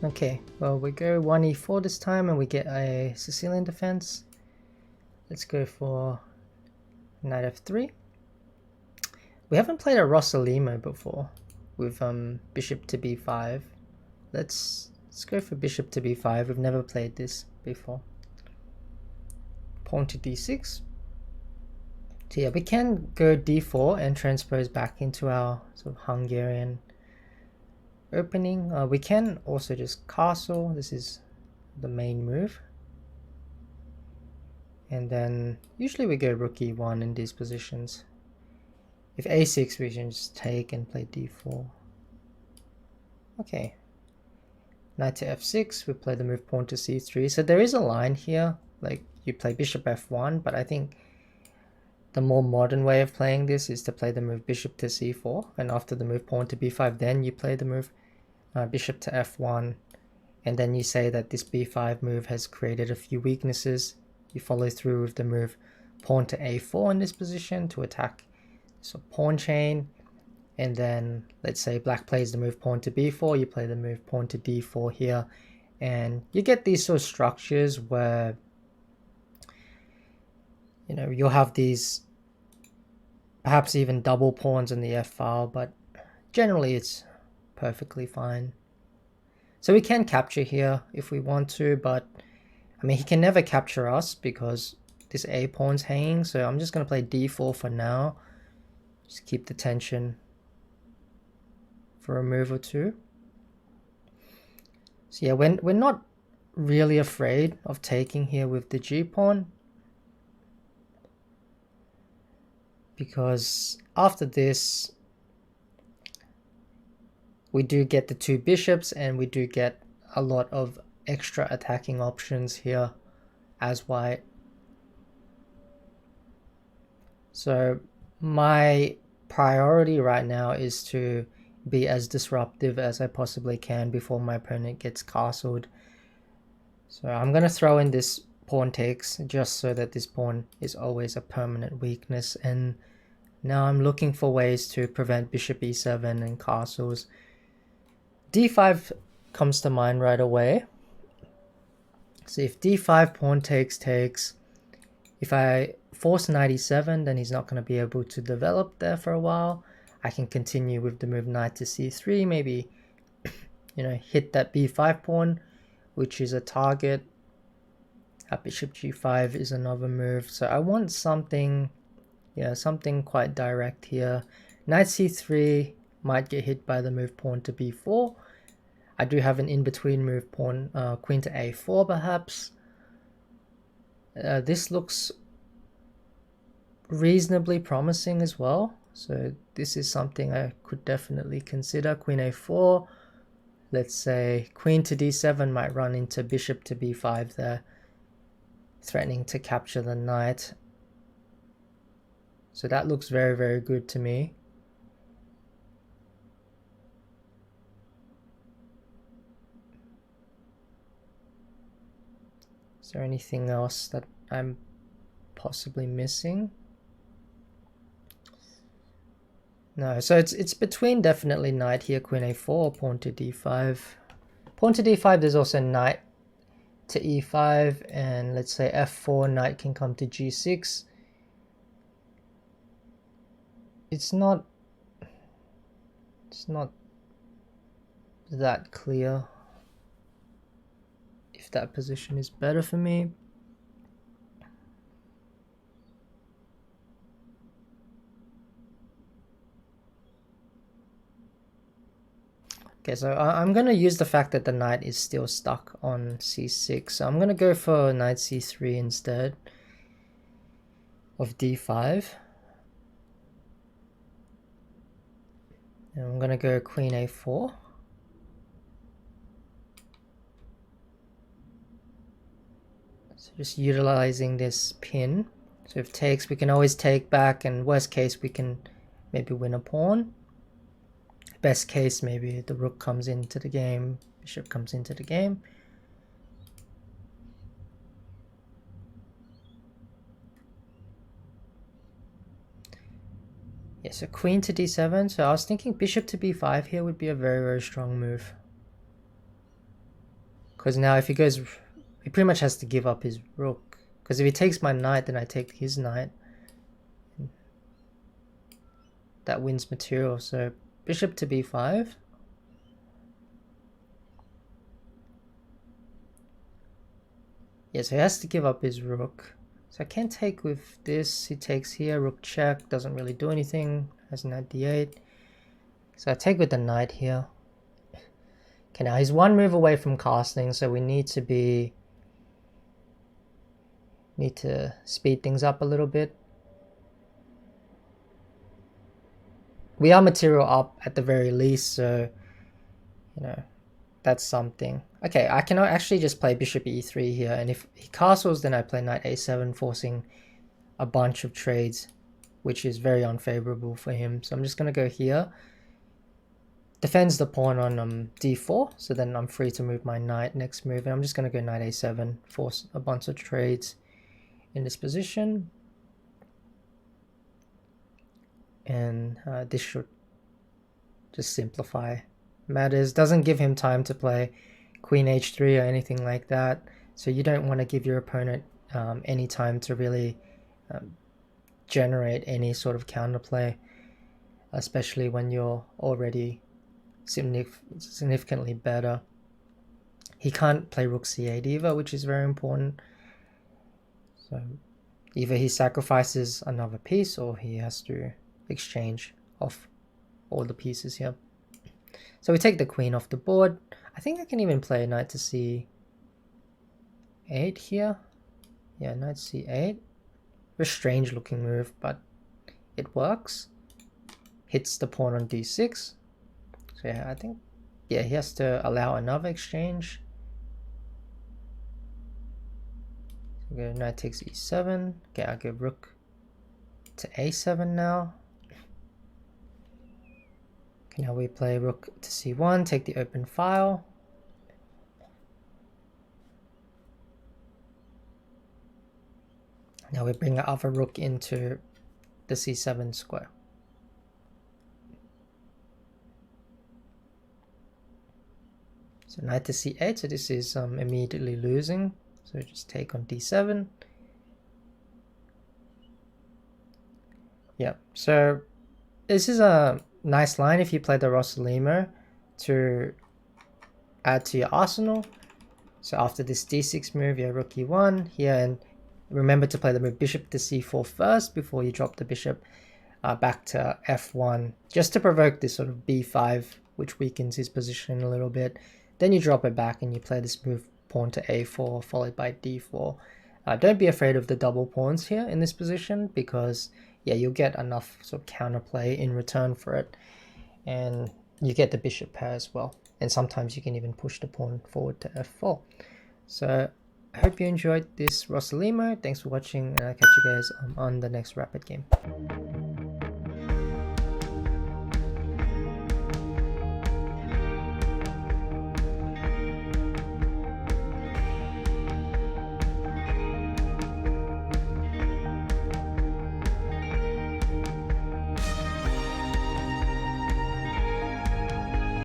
Okay, well we go 1e4 this time and we get a Sicilian defense. Let's go for knight f3. We haven't played a Rossolimo before with bishop to b5. Let's go for bishop to b5. We've never played this before. Pawn to d6. So yeah, we can go d4 and transpose back into our sort of Hungarian opening. We can also just castle. This is the main move. And then usually we go rook e1 in these positions. If a6, we can just take and play d4. Okay. Knight to f6, we play the move pawn to c3. So there is a line here, like you play bishop f1, but I think the more modern way of playing this is to play the move bishop to c4, and after the move pawn to b5, then you play the move bishop to f1, and then you say that this b5 move has created a few weaknesses. You follow through with the move pawn to a4 in this position to attack so pawn chain, and then let's say black plays the move pawn to b4, you play the move pawn to d4 here, and you get these sort of structures where you'll have these perhaps even double pawns in the f file, but generally it's perfectly fine. So we can capture here if we want to, but I mean he can never capture us because this a pawn's hanging, so I'm just going to play d4 for now. Just keep the tension for a move or two. So yeah, we're not really afraid of taking here with the g pawn, because after this we do get the two bishops and we do get a lot of extra attacking options here as white. So my priority right now is to be as disruptive as I possibly can before my opponent gets castled. So I'm going to throw in this pawn takes just so that this pawn is always a permanent weakness, and now I'm looking for ways to prevent bishop e7 and castles. d5 comes to mind right away. So if d5 pawn takes, if I force knight e7, then he's not going to be able to develop there for a while. I can continue with the move knight to c3, maybe hit that b5 pawn, which is a target. Bishop g5 is another move. So I want something quite direct here. Knight c3 might get hit by the move pawn to b4. I do have an in-between move pawn, queen to a4 perhaps. This looks reasonably promising as well. So this is something I could definitely consider. Queen a4. Let's say queen to d7 might run into bishop to b5 there, threatening to capture the knight. So that looks very, very good to me. Is there anything else that I'm possibly missing? No, so it's between definitely knight here, queen a4, pawn to d5. Pawn to d5, there's also knight to e5, and let's say f4, knight can come to g6. It's not that clear if that position is better for me. Okay, so I'm going to use the fact that the knight is still stuck on c6. So I'm going to go for knight c3 instead of d5. And I'm going to go queen a4. So just utilizing this pin. So if takes, we can always take back, and worst case, we can maybe win a pawn. Best case, maybe the rook comes into the game, bishop comes into the game. Yeah, so queen to d7. So I was thinking bishop to b5 here would be a very, very strong move. Because now if he goes, he pretty much has to give up his rook. Because if he takes my knight, then I take his knight. That wins material. So bishop to b5. Yeah, so he has to give up his rook. So I can take with this. He takes here, rook check, doesn't really do anything. Has knight d8. So I take with the knight here. Okay, now he's one move away from casting, so we need to speed things up a little bit. We are material up at the very least, so that's something. Okay, I can actually just play bishop e3 here, and if he castles, then I play knight a7, forcing a bunch of trades, which is very unfavorable for him. So I'm just going to go here. Defends the pawn on d4, so then I'm free to move my knight next move, and I'm just going to go knight a7, force a bunch of trades in this position. And this should just simplify matters. Doesn't give him time to play queen h3 or anything like that, so you don't want to give your opponent any time to really generate any sort of counterplay, especially when you're already significantly better. He can't play rook c8 either, which is very important. So either he sacrifices another piece or he has to exchange off all the pieces here. So we take the queen off the board. I think I can even play knight to c8 here. Yeah, knight c8. Very strange looking move, but it works. Hits the pawn on d6. So yeah, I think, yeah, he has to allow another exchange. So go knight takes e7. Okay, I'll go rook to a7 now. Okay, now we play rook to c1, take the open file. Now we bring our other rook into the c7 square. So knight to c8, so this is immediately losing. So just take on d7. Yeah, so this is a nice line if you play the Rossolimo to add to your arsenal. So after this d6 move, you have rook e1 here, and remember to play the move bishop to c4 first before you drop the bishop back to f1, just to provoke this sort of b5, which weakens his position a little bit. Then you drop it back and you play this move pawn to a4 followed by d4. Don't be afraid of the double pawns here in this position, because yeah, you'll get enough sort of counterplay in return for it, and you get the bishop pair as well, and sometimes you can even push the pawn forward to f4. So I hope you enjoyed this Rossolimo. Thanks for watching, and I'll catch you guys on the next rapid game.